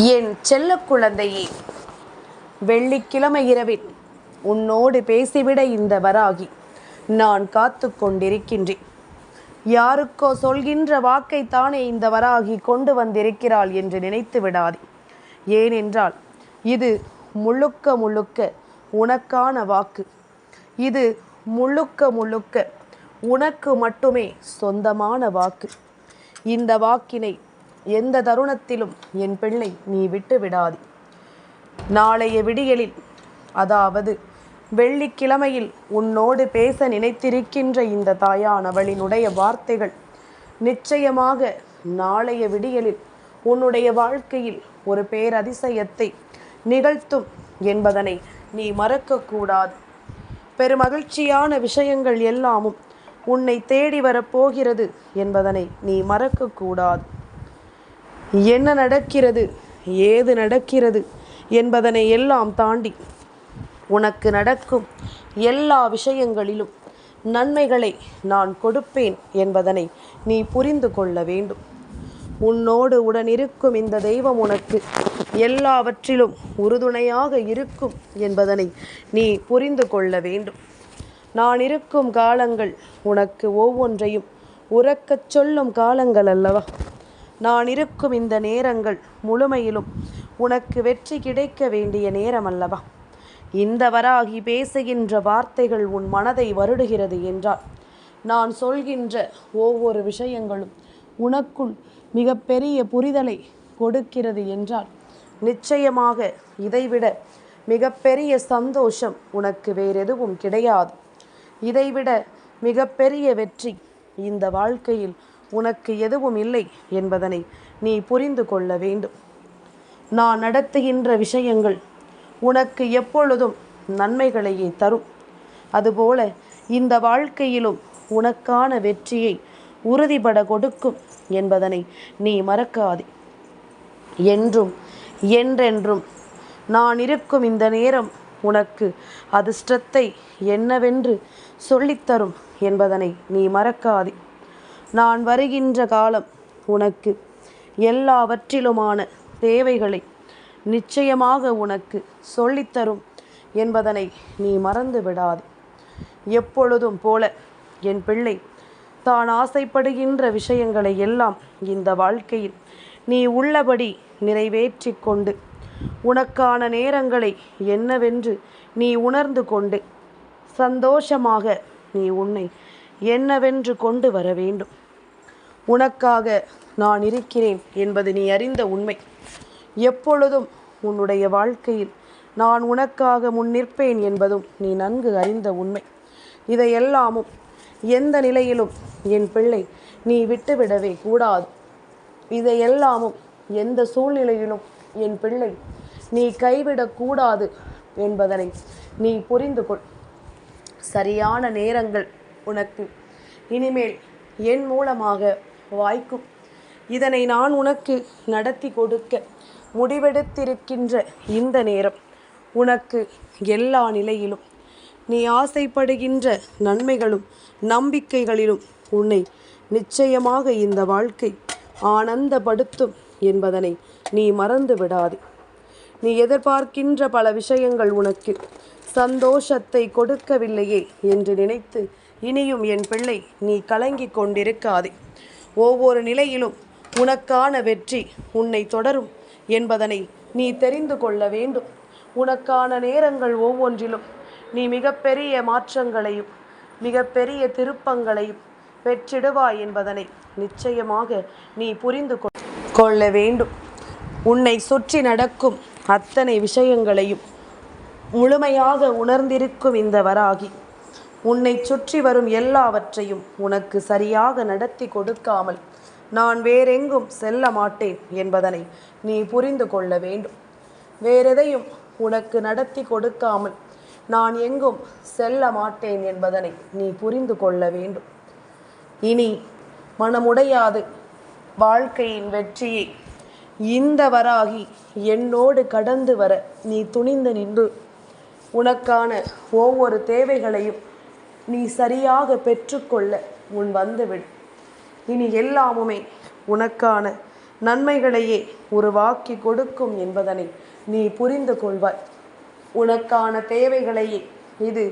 என் செல்ல குழந்தையே, வெள்ளிக்கிழமை இரவில் உன்னோடு பேசிவிட இந்த வராகி நான் காத்து கொண்டிருக்கின்றேன். யாருக்கோ சொல்கின்ற வாக்கைத்தானே இந்த வராகி கொண்டு வந்திருக்கிறாள் என்று நினைத்து விடாதே. ஏனென்றால் இது முழுக்க முழுக்க உனக்கான வாக்கு. இது முழுக்க முழுக்க உனக்கு மட்டுமே சொந்தமான வாக்கு. இந்த வாக்கினை எந்த தருணத்திலும் என் பிள்ளை நீ விட்டு விடாதே. நாளைய விடியலில், அதாவது வெள்ளிக்கிழமையில் உன்னோடு பேச நினைத்திருக்கின்ற இந்த தாயானவளினுடைய வார்த்தைகள் நிச்சயமாக நாளைய விடியலில் உன்னுடைய வாழ்க்கையில் ஒரு பேரதிசயத்தை நிகழ்த்தும் என்பதனை நீ மறக்கக்கூடாது. பெருமகிழ்ச்சியான விஷயங்கள் எல்லாமும் உன்னை தேடி வரப்போகிறது என்பதனை நீ மறக்கக்கூடாது. என்ன நடக்கிறது, ஏது நடக்கிறது என்பதனை எல்லாம் தாண்டி உனக்கு நடக்கும் எல்லா விஷயங்களிலும் நன்மைகளை நான் கொடுப்பேன் என்பதனை நீ புரிந்து கொள்ள வேண்டும். உன்னோடு உடனிருக்கும் இந்த தெய்வம் உனக்கு எல்லாவற்றிலும் உறுதுணையாக இருக்கும் என்பதனை நீ புரிந்து கொள்ள வேண்டும். நான் இருக்கும் காலங்கள் உனக்கு ஒவ்வொன்றையும் உறக்கச் சொல்லும் காலங்கள் அல்லவா? நான் இருக்கும் இந்த நேரங்கள் முழுமையிலும் உனக்கு வெற்றி கிடைக்க வேண்டிய நேரம் அல்லவா? இந்த வராகி பேசுகின்ற வார்த்தைகள் உன் மனதை வருடுகிறது என்றால், நான் சொல்கின்ற ஒவ்வொரு விஷயங்களும் உனக்குள் மிகப்பெரிய புரிதலை கொடுக்கிறது என்றால், நிச்சயமாக இதைவிட மிகப்பெரிய சந்தோஷம் உனக்கு வேறெதுவும் கிடையாது. இதைவிட மிகப்பெரிய வெற்றி இந்த வாழ்க்கையில் உனக்கு எதுவும் இல்லை என்பதனை நீ புரிந்து கொள்ள வேண்டும். நான் நடத்துகின்ற விஷயங்கள் உனக்கு எப்பொழுதும் நன்மைகளையே தரும். அதுபோல இந்த வாழ்க்கையிலும் உனக்கான வெற்றியை உறுதிபட கொடுக்கும் என்பதனை நீ மறக்காதே. என்றும் என்றென்றும் நான் இருக்கும் இந்த நேரம் உனக்கு அதிர்ஷ்டத்தை என்னவென்று சொல்லித்தரும் என்பதனை நீ மறக்காதே. நான் வருகின்ற காலம் உனக்கு எல்லாவற்றிலுமான தேவைகளை நிச்சயமாக உனக்கு சொல்லித்தரும் என்பதனை நீ மறந்து விடாதே. எப்பொழுதும் போல என் பிள்ளை தான் ஆசைப்படுகின்ற விஷயங்களை எல்லாம் இந்த வாழ்க்கையில் நீ உள்ளபடி நிறைவேற்றி கொண்டு உனக்கான நேரங்களை என்னவென்று நீ உணர்ந்து கொண்டு சந்தோஷமாக நீ உன்னை என்னவென்று கொண்டு வர வேண்டும். உனக்காக நான் இருக்கிறேன் என்பது நீ அறிந்த உண்மை. எப்பொழுதும் உன்னுடைய வாழ்க்கையில் நான் உனக்காக முன்னிற்பேன் என்பதும் நீ நன்கு அறிந்த உண்மை. இதையெல்லாமும் எந்த நிலையிலும் என் பிள்ளை நீ விட்டுவிடவே கூடாது. இதையெல்லாமும் எந்த சூழ்நிலையிலும் என் பிள்ளை நீ கைவிடக்கூடாது என்பதனை நீ புரிந்து கொள். சரியான நேரங்கள் உனக்கு இனிமேல் என் மூலமாக வாய்க்கும். இதனை நான் உனக்கு நடத்தி கொடுக்க முடிவெடுத்திருக்கின்ற இந்த நேரம் உனக்கு எல்லா நிலையிலும் நீ ஆசைப்படுகின்ற நன்மைகளும் நம்பிக்கைகளிலும் உன்னை நிச்சயமாக இந்த வாழ்க்கை ஆனந்தப்படுத்தும் என்பதனை நீ மறந்து விடாதே. நீ எதிர்பார்க்கின்ற பல விஷயங்கள் உனக்கு சந்தோஷத்தை கொடுக்கவில்லையே என்று நினைத்து இனியும் என் பிள்ளை நீ கலங்கி கொண்டிருக்காதே. ஒவ்வொரு நிலையிலும் உனக்கான வெற்றி உன்னை தொடரும் என்பதனை நீ தெரிந்து கொள்ள வேண்டும். உனக்கான நேரங்கள் ஒவ்வொன்றிலும் நீ மிகப்பெரிய மாற்றங்களையும் மிகப்பெரிய திருப்பங்களையும் பெற்றிடுவாய் என்பதனை நிச்சயமாக நீ புரிந்து கொள்ள வேண்டும். உன்னை சுற்றி நடக்கும் அத்தனை விஷயங்களையும் முழுமையாக உணர்ந்திருக்கும் இந்த வராகி உன்னை சுற்றி வரும் எல்லாவற்றையும் உனக்கு சரியாக நடத்தி கொடுக்காமல் நான் வேறெங்கும் செல்ல மாட்டேன் என்பதனை நீ புரிந்து கொள்ள வேண்டும். வேறெதையும் உனக்கு நடத்தி கொடுக்காமல் நான் எங்கும் செல்ல மாட்டேன் என்பதனை நீ புரிந்து கொள்ள வேண்டும். இனி மனமுடையாது வாழ்க்கையின் வெற்றியை இந்த வராகி என்னோடு கடந்து வர நீ துணிந்து நின்று உனக்கான ஒவ்வொரு தேவைகளையும் நீ சரியாக பெற்றுக்கொள்ள முன் வந்துவிடு. இனி எல்லாமுமே உனக்கான நன்மைகளையே உருவாக்கி கொடுக்கும் என்பதனை நீ புரிந்து கொள்வாய். உனக்கான தேவைகளையே இது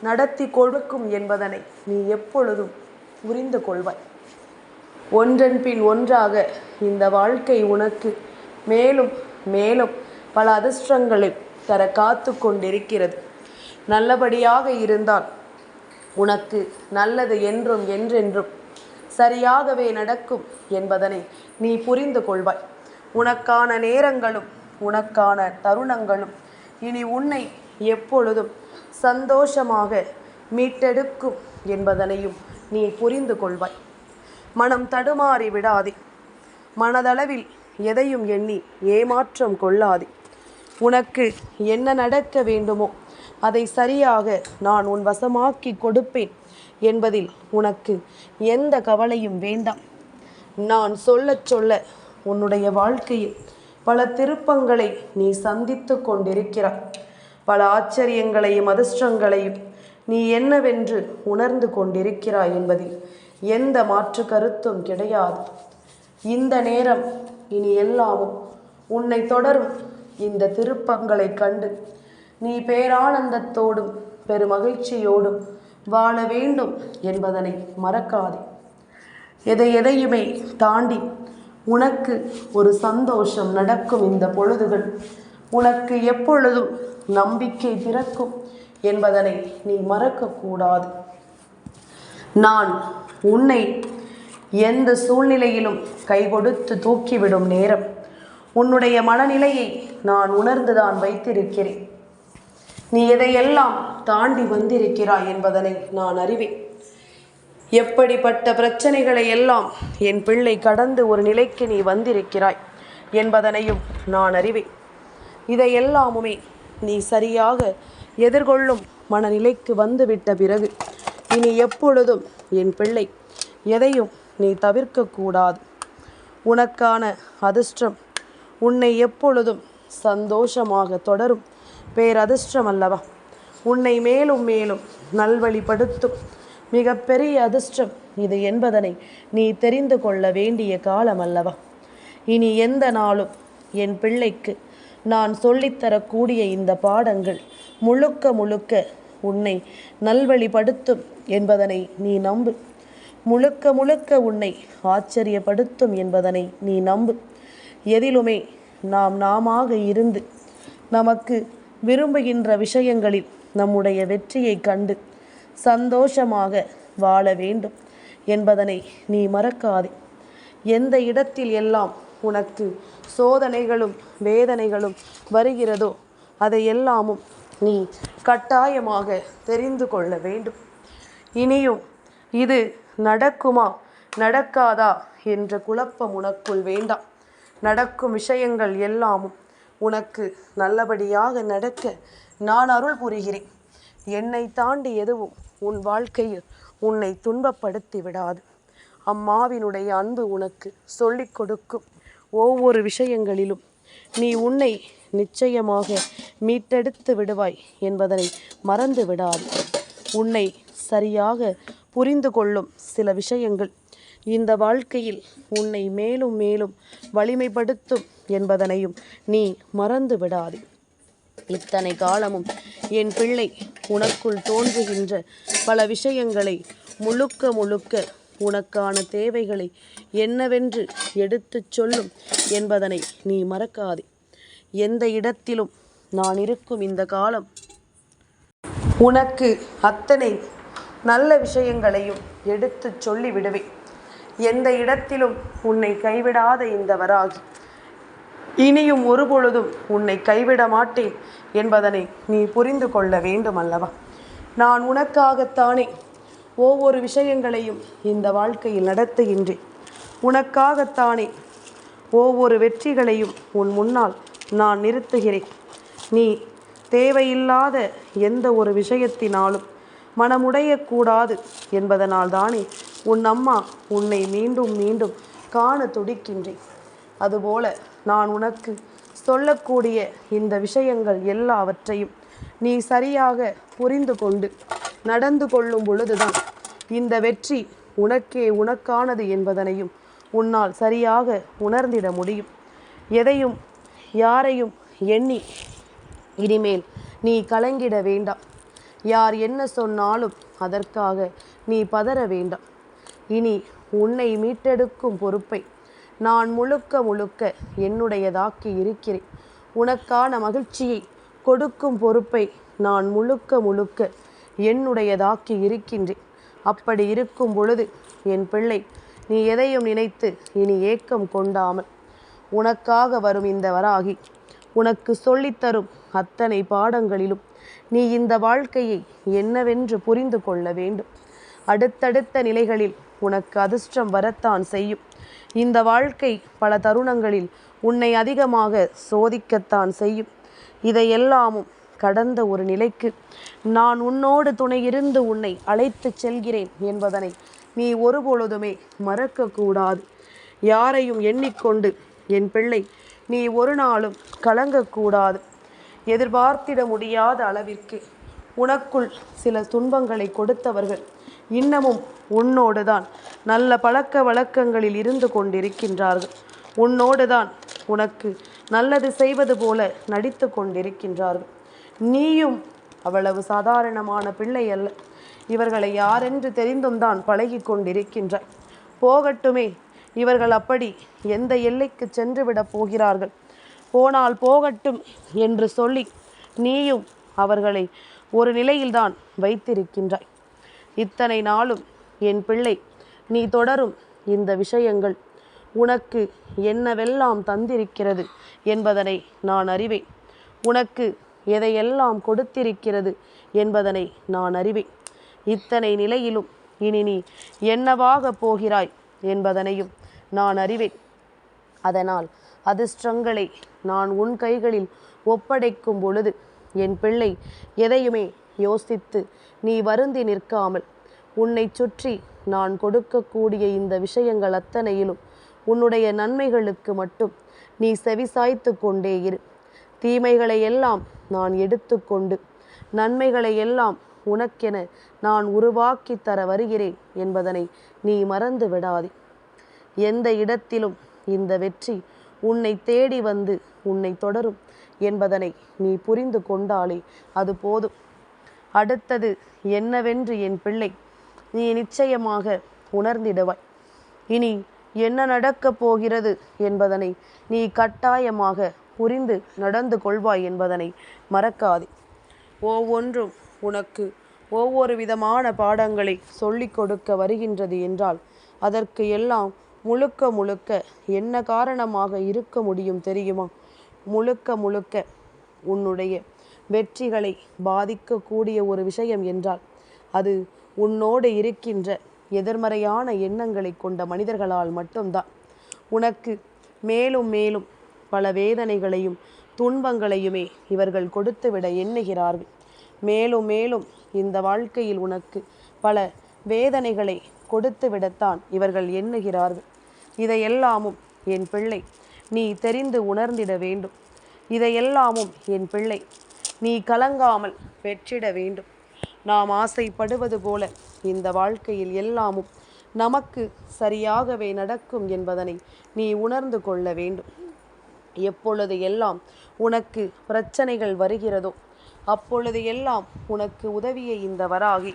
நடத்தி கொடுக்கும் என்பதனை நீ எப்பொழுதும் புரிந்து கொள்வாய். ஒன்றன் பின் ஒன்றாக இந்த வாழ்க்கை உனக்கு மேலும் மேலும் பல அதிர்ஷ்டங்களை தர காத்து கொண்டிருக்கிறது. நல்லபடியாக இருந்தால் உனக்கு நல்லது என்றும் என்றென்றும் சரியாகவே நடக்கும் என்பதனை நீ புரிந்து கொள்வாய். உனக்கான நேரங்களும் உனக்கான தருணங்களும் இனி உன்னை எப்பொழுதும் சந்தோஷமாக மீட்டெடுக்கும் என்பதனையும் நீ புரிந்து கொள்வாய். மனம் தடுமாறி விடாதே. மனதளவில் எதையும் எண்ணி ஏமாற்றம் கொள்ளாதே. உனக்கு என்ன நடக்க வேண்டுமோ அதை சரியாக நான் உன் வசமாக்கி கொடுப்பேன் என்பதில் உனக்கு எந்த கவலையும் வேண்டாம். நான் சொல்ல சொல்ல உன்னுடைய வாழ்க்கையில் பல திருப்பங்களை நீ சந்தித்து கொண்டிருக்கிறாய். பல ஆச்சரியங்களையும் அதிர்ஷ்டங்களையும் நீ என்னவென்று உணர்ந்து கொண்டிருக்கிறாய் என்பதில் எந்த மாற்று கருத்தும் கிடையாது. இந்த நேரம் இனி எல்லாமும் உன்னை தொடரும் இந்த திருப்பங்களை கண்டு நீ பேரானந்தத்தோடும் பெருமகிழ்ச்சியோடும் வாழ வேண்டும் என்பதனை மறக்காதே. எதையுமே தாண்டி உனக்கு ஒரு சந்தோஷம் நடக்கும். இந்த பொழுதுகள் உனக்கு எப்பொழுதும் நம்பிக்கை பிறக்கும் என்பதனை நீ மறக்கக்கூடாது. நான் உன்னை எந்த சூழ்நிலையிலும் கை கொடுத்து தூக்கிவிடும் நேரம் உன்னுடைய மனநிலையை நான் உணர்ந்துதான் வைத்திருக்கிறேன். நீ எதையெல்லாம் தாண்டி வந்திருக்கிறாய் என்பதனை நான் அறிவேன். எப்படிப்பட்ட பிரச்சனைகளை எல்லாம் என் பிள்ளை கடந்து ஒரு நிலைக்கு நீ வந்திருக்கிறாய் என்பதனையும் நான் அறிவேன். இதையெல்லாமுமே நீ சரியாக எதிர்கொள்ளும் மனநிலைக்கு வந்துவிட்ட பிறகு இனி எப்பொழுதும் என் பிள்ளை எதையும் நீ தவிர்க்கக்கூடாது. உனக்கான அதிர்ஷ்டம் உன்னை எப்பொழுதும் சந்தோஷமாக தொடரும் பேரதிர்ஷ்டம் அல்லவா. உன்னை மேலும் மேலும் நல்வழிப்படுத்தும் மிகப்பெரிய அதிர்ஷ்டம் இது என்பதனை நீ தெரிந்து கொள்ள வேண்டிய காலம் அல்லவா. இனி எந்த நாளும் என் பிள்ளைக்கு நான் சொல்லித்தரக்கூடிய இந்த பாடங்கள் முழுக்க முழுக்க உன்னை நல்வழிப்படுத்தும் என்பதனை நீ நம்பு. முழுக்க முழுக்க உன்னை ஆச்சரியப்படுத்தும் என்பதனை நீ நம்பு. எதிலுமே நாமாக இருந்து நமக்கு விரும்புகின்ற விஷயங்களில் நம்முடைய வெற்றியை கண்டு சந்தோஷமாக வாழ வேண்டும் என்பதனை நீ மறக்காதே. எந்த இடத்தில் எல்லாம் உனக்கு சோதனைகளும் வேதனைகளும் வருகிறதோ அதையெல்லாமும் நீ கட்டாயமாக தெரிந்து கொள்ள வேண்டும். இனியும் இது நடக்குமா நடக்காதா என்ற குழப்பம் உனக்குள் வேண்டாம். நடக்கும் விஷயங்கள் எல்லாமும் உனக்கு நல்லபடியாக நடக்க நான் அருள் புரிகிறேன். என்னை தாண்டி எதுவும் உன் வாழ்க்கையில் உன்னை துன்பப்படுத்தி விடாது. அம்மாவினுடைய அன்பு உனக்கு சொல்லிக் கொடுக்கும் ஒவ்வொரு விஷயங்களிலும் நீ உன்னை நிச்சயமாக மீட்டெடுத்து விடுவாய் என்பதனை மறந்து விடாது. உன்னை சரியாக புரிந்து கொள்ளும் சில விஷயங்கள் இந்த வாழ்க்கையில் உன்னை மேலும் மேலும் வலிமைப்படுத்தும் என்பதனையும் நீ மறந்து விடாதே. இத்தனை காலமும் என் பிள்ளை உனக்குள் தோன்றுகின்ற பல விஷயங்களை முழுக்க முழுக்க உனக்கான தேவைகளை என்னவென்று எடுத்துச் சொல்லும் என்பதனை நீ மறக்காதே. எந்த இடத்திலும் நான் இருக்கும் இந்த காலம் உனக்கு அத்தனை நல்ல விஷயங்களையும் எடுத்துச் சொல்லி விடுவேன். எந்த இடத்திலும் உன்னை கைவிடாத இந்த வராகி இனியும் ஒருபொழுதும் உன்னை கைவிட மாட்டேன் என்பதனை நீ புரிந்து கொள்ள வேண்டும் அல்லவா. நான் உனக்காகத்தானே ஒவ்வொரு விஷயங்களையும் இந்த வாழ்க்கையில் நடத்துகின்றேன். உனக்காகத்தானே ஒவ்வொரு வெற்றிகளையும் உன் முன்னால் நான் நிறுத்துகிறேன். நீ தேவையில்லாத எந்த ஒரு விஷயத்தினாலும் மனமுடையக்கூடாது என்பதனால் தானே உன் அம்மா உன்னை மீண்டும் மீண்டும் காண துடிக்கின்றேன். அதுபோல நான் உனக்கு சொல்லக்கூடிய இந்த விஷயங்கள் எல்லாவற்றையும் நீ சரியாக புரிந்து கொண்டு நடந்து கொள்ளும் பொழுதுதான் இந்த வெற்றி உனக்கானது என்பதனையும் உன்னால் சரியாக உணர்ந்திட முடியும். எதையும் யாரையும் எண்ணி இனிமேல் நீ கலங்கிட வேண்டாம். யார் என்ன சொன்னாலும் அதற்காக நீ பதற வேண்டாம். இனி உன்னை மீட்டெடுக்கும் பொறுப்பை நான் முழுக்க முழுக்க என்னுடையதாக்கி இருக்கிறேன். உனக்கான மகிழ்ச்சியை கொடுக்கும் பொறுப்பை நான் முழுக்க முழுக்க என்னுடையதாக்கி இருக்கின்றேன். அப்படி இருக்கும் பொழுது என் பிள்ளை, நீ எதையும் நினைத்து இனி ஏக்கம் கொண்டாமல் உனக்காக வரும் இந்த வராகி உனக்கு சொல்லித்தரும் அத்தனை பாடங்களிலும் நீ இந்த வாழ்க்கையை என்னவென்று புரிந்து கொள்ள வேண்டும். அடுத்தடுத்த நிலைகளில் உனக்கு அதிர்ஷ்டம் வரத்தான் செய்யும். இந்த வாழ்க்கை பல தருணங்களில் உன்னை அதிகமாக சோதிக்கத்தான் செய்யும். இதையெல்லாமும் கடந்த ஒரு நிலைக்கு நான் உன்னோடு துணையிருந்து உன்னை அழைத்து செல்கிறேன் என்பதனை நீ ஒருபொழுதுமே மறக்கக்கூடாது. யாரையும் எண்ணிக்கொண்டு என் பிள்ளை நீ ஒரு நாளும் கலங்கக்கூடாது. எதிர்பார்த்திட முடியாத அளவிற்கு உனக்குள் சில துன்பங்களை கொடுத்தவர்கள் இன்னமும் உன்னோடு தான் நல்ல பழக்க வழக்கங்களில் இருந்து கொண்டிருக்கின்றார்கள். உன்னோடு தான் உனக்கு நல்லது செய்வது போல நடித்து கொண்டிருக்கின்றார்கள். நீயும் அவ்வளவு சாதாரணமான பிள்ளை அல்ல. இவர்களை யாரென்று தெரிந்தும் தான் பழகி கொண்டிருக்கின்றாய். போகட்டுமே, இவர்கள் அப்படி எந்த எல்லைக்கு சென்று விடப் போகிறார்கள்? போனால் போகட்டும் என்று சொல்லி நீயும் அவர்களை ஒரு நிலையில்தான் வைத்திருக்கின்றாய். இத்தனை நாளும் என் பிள்ளை நீ தொடரும் இந்த விஷயங்கள் உனக்கு என்னவெல்லாம் தந்திருக்கிறது என்பதனை நான் அறிவேன். உனக்கு எதையெல்லாம் கொடுத்திருக்கிறது என்பதனை நான் அறிவேன். இத்தனை நிலையிலும் இனி நீ என்னவாக போகிறாய் என்பதனையும் நான் அறிவேன். அதனால் அதிர்ஷ்டங்களை நான் உன் கைகளில் ஒப்படைக்கும் பொழுது என் பிள்ளை எதையுமே யோசித்து நீ வருந்தி நிற்காமல் உன்னை சுற்றி நான் கொடுக்கக்கூடிய இந்த விஷயங்கள் அத்தனையிலும் உன்னுடைய நன்மைகளுக்கு மட்டும் நீ செவிசாய்த்து கொண்டே இரு. தீமைகளை எல்லாம் நான் எடுத்துக்கொண்டு நன்மைகளை எல்லாம் உனக்கென நான் உருவாக்கி தர வருகிறேன் என்பதனை நீ மறந்து விடாதே. எந்த இடத்திலும் இந்த வெற்றி உன்னை தேடி வந்து உன்னை தொடரும் என்பதனை நீ புரிந்து கொண்டாலே அது போதும். அடுத்தது என்னவென்று என் பிள்ளை நீ நிச்சயமாக உணர்ந்திடுவாய். இனி என்ன நடக்கப் போகிறது என்பதனை நீ கட்டாயமாக புரிந்து நடந்து கொள்வாய் என்பதனை மறக்காதே. ஒவ்வொன்றும் உனக்கு ஒவ்வொரு விதமான பாடங்களை சொல்லிக் கொடுக்க வருகின்றது என்றால் அதற்கு எல்லாம் முழுக்க முழுக்க என்ன காரணமாக இருக்க முடியும் தெரியுமா? முழுக்க முழுக்க உன்னுடைய வெற்றிகளை பாதிக்கக்கூடிய ஒரு விஷயம் என்றால் அது உன்னோடு இருக்கின்ற எதிர்மறையான எண்ணங்களை கொண்ட மனிதர்களால் மட்டும்தான். உனக்கு மேலும் மேலும் பல வேதனைகளையும் துன்பங்களையுமே இவர்கள் கொடுத்துவிட எண்ணுகிறார்கள். மேலும் மேலும் இந்த வாழ்க்கையில் உனக்கு பல வேதனைகளை கொடுத்து விடத்தான் இவர்கள் எண்ணுகிறார்கள். இதையெல்லாமும் என் பிள்ளை நீ தெரிந்து உணர்ந்திட வேண்டும். இதையெல்லாமும் என் பிள்ளை நீ கலங்காமல் பெற்றிட வேண்டும். நாம் ஆசைப்படுவது போல இந்த வாழ்க்கையில் எல்லாமும் நமக்கு சரியாகவே நடக்கும் என்பதனை நீ உணர்ந்து கொள்ள வேண்டும். எப்பொழுது எல்லாம் உனக்கு பிரச்சனைகள் வருகிறதோ அப்பொழுது எல்லாம் உனக்கு உதவிய இந்த வராகி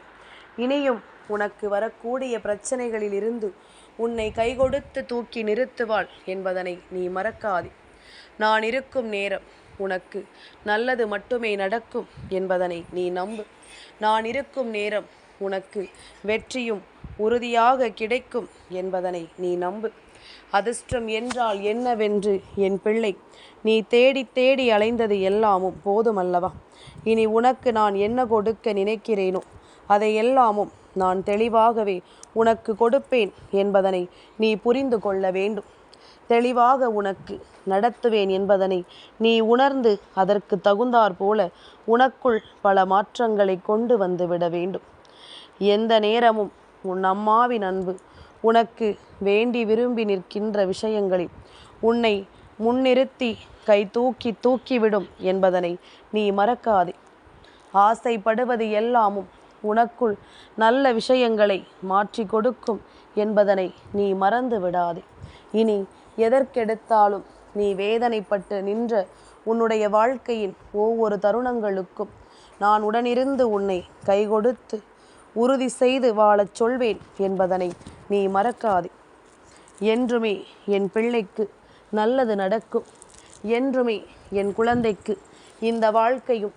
இனியும் உனக்கு வரக்கூடிய பிரச்சனைகளில் இருந்து உன்னை கைகொடுத்து தூக்கி நிறுத்துவாள் என்பதனை நீ மறக்காதே. நான் இருக்கும் நேரம் உனக்கு நல்லது மட்டுமே நடக்கும் என்பதனை நீ நம்பு. நான் இருக்கும் நேரம் உனக்கு வெற்றியும் உறுதியாக கிடைக்கும் என்பதனை நீ நம்பு. அதிர்ஷ்டம் என்றால் என்னவென்று என் பிள்ளை நீ தேடி தேடி அலைந்தது எல்லாமும் போதுமல்லவா? இனி உனக்கு நான் என்ன கொடுக்க நினைக்கிறேனோ அதை எல்லாமும் நான் தெளிவாகவே உனக்கு கொடுப்பேன் என்பதனை நீ புரிந்து கொள்ள வேண்டும். தெளிவாக உனக்கு நடத்துவேன் என்பதனை நீ உணர்ந்து அதற்கு தகுந்தாற் போல உனக்குள் பல மாற்றங்களை கொண்டு வந்து விட வேண்டும். எந்த நேரமும் உன் அம்மாவின் அன்பு உனக்கு வேண்டி விரும்பி நிற்கின்ற விஷயங்களில் உன்னை முன்னிறுத்தி கை தூக்கி தூக்கிவிடும் என்பதனை நீ மறக்காதே. ஆசைப்படுவது எல்லாமும் உனக்குள் நல்ல விஷயங்களை மாற்றி கொடுக்கும் என்பதனை நீ மறந்து விடாதே. இனி எதற்கெடுத்தாலும் நீ வேதனைப்பட்டு நின்ற உன்னுடைய வாழ்க்கையின் ஒவ்வொரு தருணங்களுக்கும் நான் உடனிருந்து உன்னை கைகொடுத்து உறுதி செய்து வாழச் சொல்வேன் என்பதனை நீ மறக்காதே. என்றுமே என் பிள்ளைக்கு நல்லது நடக்கும். என்றுமே என் குழந்தைக்கு இந்த வாழ்க்கையும்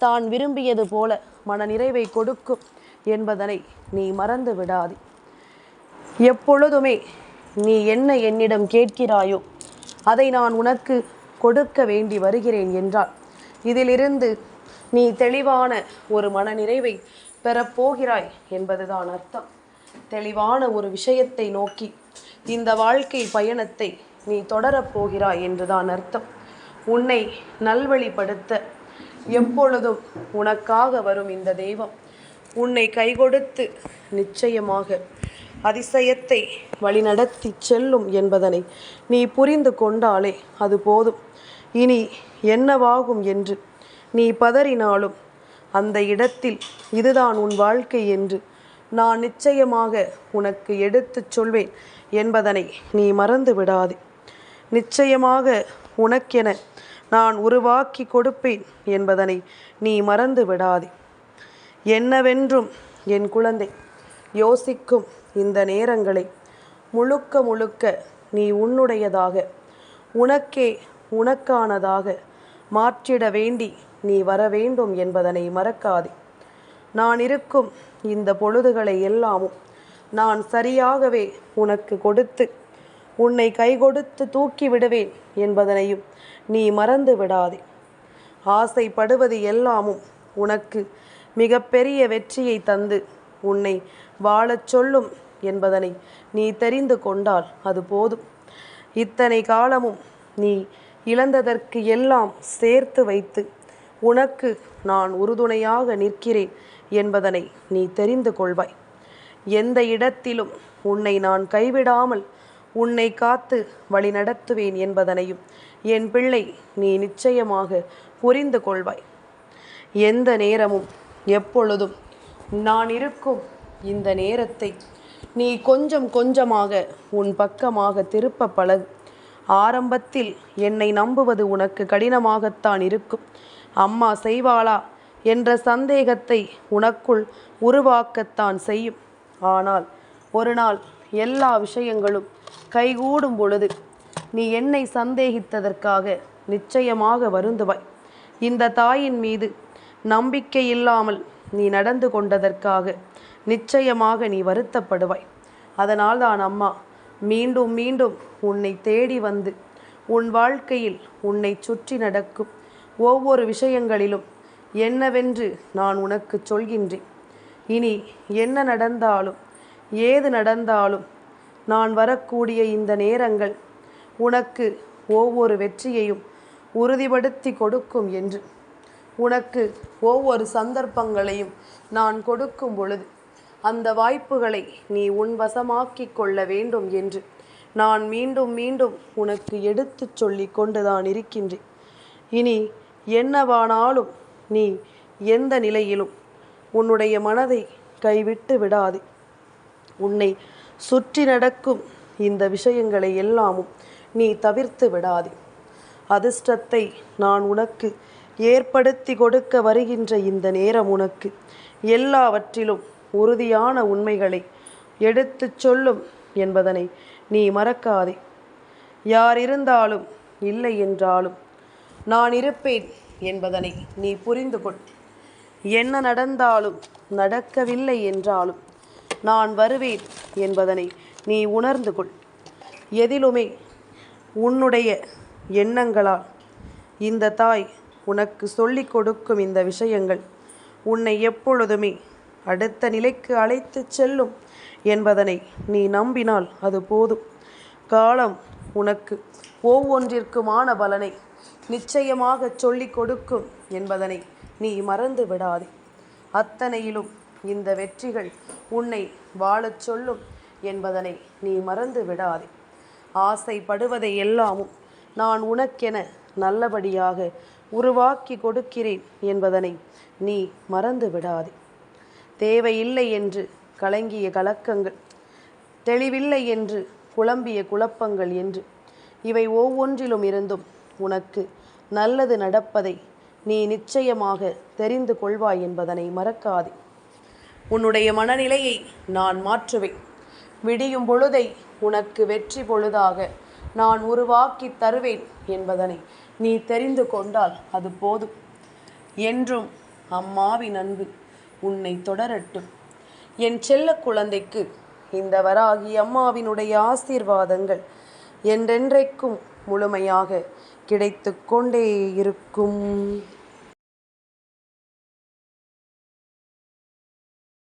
தான் விரும்பியது போல மனநிறைவை கொடுக்கும் என்பதனை நீ மறந்து விடாதே. எப்பொழுதுமே நீ என்ன என்னிடம் கேட்கிறாயோ அதை நான் உனக்கு கொடுக்க வேண்டி வருகிறேன் என்றால் இதிலிருந்து நீ தெளிவான ஒரு மனநிறைவை பெறப்போகிறாய் என்பதுதான் அர்த்தம். தெளிவான ஒரு விஷயத்தை நோக்கி இந்த வாழ்க்கை பயணத்தை நீ தொடரப்போகிறாய் என்றுதான் அர்த்தம். உன்னை நல்வழிப்படுத்த எப்பொழுதும் உனக்காக வரும் இந்த தெய்வம் உன்னை கைகொடுத்து நிச்சயமாக அதிசயத்தை வழிநடத்தி செல்லும் என்பதனை நீ புரிந்து கொண்டாலே அது போதும். இனி என்னவாகும் என்று நீ பதறினாலும் அந்த இடத்தில் இதுதான் உன் வாழ்க்கை என்று நான் நிச்சயமாக உனக்கு எடுத்துச் சொல்வேன் என்பதனை நீ மறந்து விடாதே. நிச்சயமாக உனக்கென நான் உருவாக்கி கொடுப்பேன் என்பதனை நீ மறந்து விடாதே. என்னவென்றும் என் குழந்தை யோசிக்கும் இந்த நேரங்களை முழுக்க முழுக்க நீ உன்னுடையதாக உனக்கே உனக்கானதாக மாற்றிட வேண்டி நீ வர வேண்டும் என்பதனை மறக்காதே. நான் இருக்கும் இந்த பொழுதுகளை எல்லாமும் நான் சரியாகவே உனக்கு கொடுத்து உன்னை கைகொடுத்து தூக்கி விடுவேன் என்பதனையும் நீ மறந்து விடாதே. ஆசைப்படுவது எல்லாமும் உனக்கு மிகப்பெரிய வெற்றியை தந்து உன்னை வாழச் சொல்லும் என்பதனை நீ தெரிந்து கொண்டால் அது போதும். இத்தனை காலமும் நீ இழந்ததற்கு எல்லாம் சேர்த்து வைத்து உனக்கு நான் உறுதுணையாக நிற்கிறேன் என்பதனை நீ தெரிந்து கொள்வாய். எந்த இடத்திலும் உன்னை நான் கைவிடாமல் உன்னை காத்து வழி நடத்துவேன் என்பதனையும் என் பிள்ளை நீ நிச்சயமாக புரிந்து கொள்வாய். எந்த நேரமும் எப்பொழுதும் நான் இருக்கும் இந்த நேரத்தை நீ கொஞ்சம் கொஞ்சமாக உன் பக்கமாக திருப்ப பழகு. ஆரம்பத்தில் என்னை நம்புவது உனக்கு கடினமாகத்தான் இருக்கும். அம்மா செய்வாளா என்ற சந்தேகத்தை உனக்குள் உருவாக்கத்தான் செய்யும். ஆனால் ஒரு நாள் எல்லா விஷயங்களும் கைகூடும் பொழுது நீ என்னை சந்தேகித்ததற்காக நிச்சயமாக வருந்துவாய். இந்த தாயின் மீது நம்பிக்கை இல்லாமல் நீ நடந்து கொண்டதற்காக நிச்சயமாக நீ வருத்தப்படுவாய். அதனால் தான் அம்மா மீண்டும் மீண்டும் உன்னை தேடி வந்து உன் வாழ்க்கையில் உன்னை சுற்றி நடக்கும் ஒவ்வொரு விஷயங்களிலும் என்னவென்று நான் உனக்கு சொல்கின்றேன். இனி என்ன நடந்தாலும் ஏது நடந்தாலும் நான் வரக்கூடிய இந்த நேரங்கள் உனக்கு ஒவ்வொரு வெற்றியையும் உறுதிப்படுத்தி கொடுக்கும் என்று, உனக்கு ஒவ்வொரு சந்தர்ப்பங்களையும் நான் கொடுக்கும் பொழுது அந்த வாய்ப்புகளை நீ உன் வசமாக்கி கொள்ள வேண்டும் என்று நான் மீண்டும் மீண்டும் உனக்கு எடுத்து சொல்லி கொண்டுதான் இருக்கின்றேன். இனி என்னவானாலும் நீ எந்த நிலையிலும் உன்னுடைய மனதை கைவிட்டு விடாதே. உன்னை சுற்றி நடக்கும் இந்த விஷயங்களை எல்லாமும் நீ தவிர்த்து விடாதே. அதிர்ஷ்டத்தை நான் உனக்கு ஏற்படுத்தி கொடுக்க வருகின்ற இந்த நேரம் உனக்கு எல்லாவற்றிலும் உறுதியான உண்மைகளை எடுத்து சொல்லும் என்பதனை நீ மறக்காதே. யார் இருந்தாலும் இல்லை என்றாலும் நான் இருப்பேன் என்பதனை நீ புரிந்து கொள். என்ன நடந்தாலும் நடக்கவில்லை என்றாலும் நான் வருவேன் என்பதனை நீ உணர்ந்து கொள். எதிலுமே உன்னுடைய எண்ணங்களால் இந்த தாய் உனக்கு சொல்லிக் கொடுக்கும் இந்த விஷயங்கள் உன்னை எப்பொழுதுமே அடுத்த நிலைக்கு அழைத்து செல்லும் என்பதனை நீ நம்பினால் அது போதும். காலம் உனக்கு ஒவ்வொன்றிற்குமான பலனை நிச்சயமாக சொல்லிக் கொடுக்கும் என்பதனை நீ மறந்து விடாதே. அத்தனையிலும் இந்த வெற்றிகள் உன்னை வாழச் சொல்லும் என்பதனை நீ மறந்து விடாதே. ஆசைப்படுவதை எல்லாமும் நான் உனக்கென நல்லபடியாக உருவாக்கி கொடுக்கிறேன் என்பதனை நீ மறந்து விடாதே. தேவையில்லை என்று கலங்கிய கலக்கங்கள், தெளிவில்லை என்று குழம்பிய குழப்பங்கள் என்று. இவை ஒவ்வொன்றிலும் இருந்தும் உனக்கு நல்லது நடப்பதை நீ நிச்சயமாக தெரிந்து கொள்வாய் என்பதனை மறக்காதே. உன்னுடைய மனநிலையை நான் மாற்றுவேன். விடியும் பொழுதை உனக்கு வெற்றி பொழுதாக நான் உருவாக்கி தருவேன் என்பதனை நீ தெரிந்து கொண்டால் அது போதும். என்றும் அம்மாவின் அன்பு உன்னை தொடரட்டும். என் செல்ல குழந்தைக்கு இந்த வராகி அம்மாவினுடைய ஆசீர்வாதங்கள் என்றென்றைக்கும் முழுமையாக கிடைத்து கொண்டே இருக்கும்.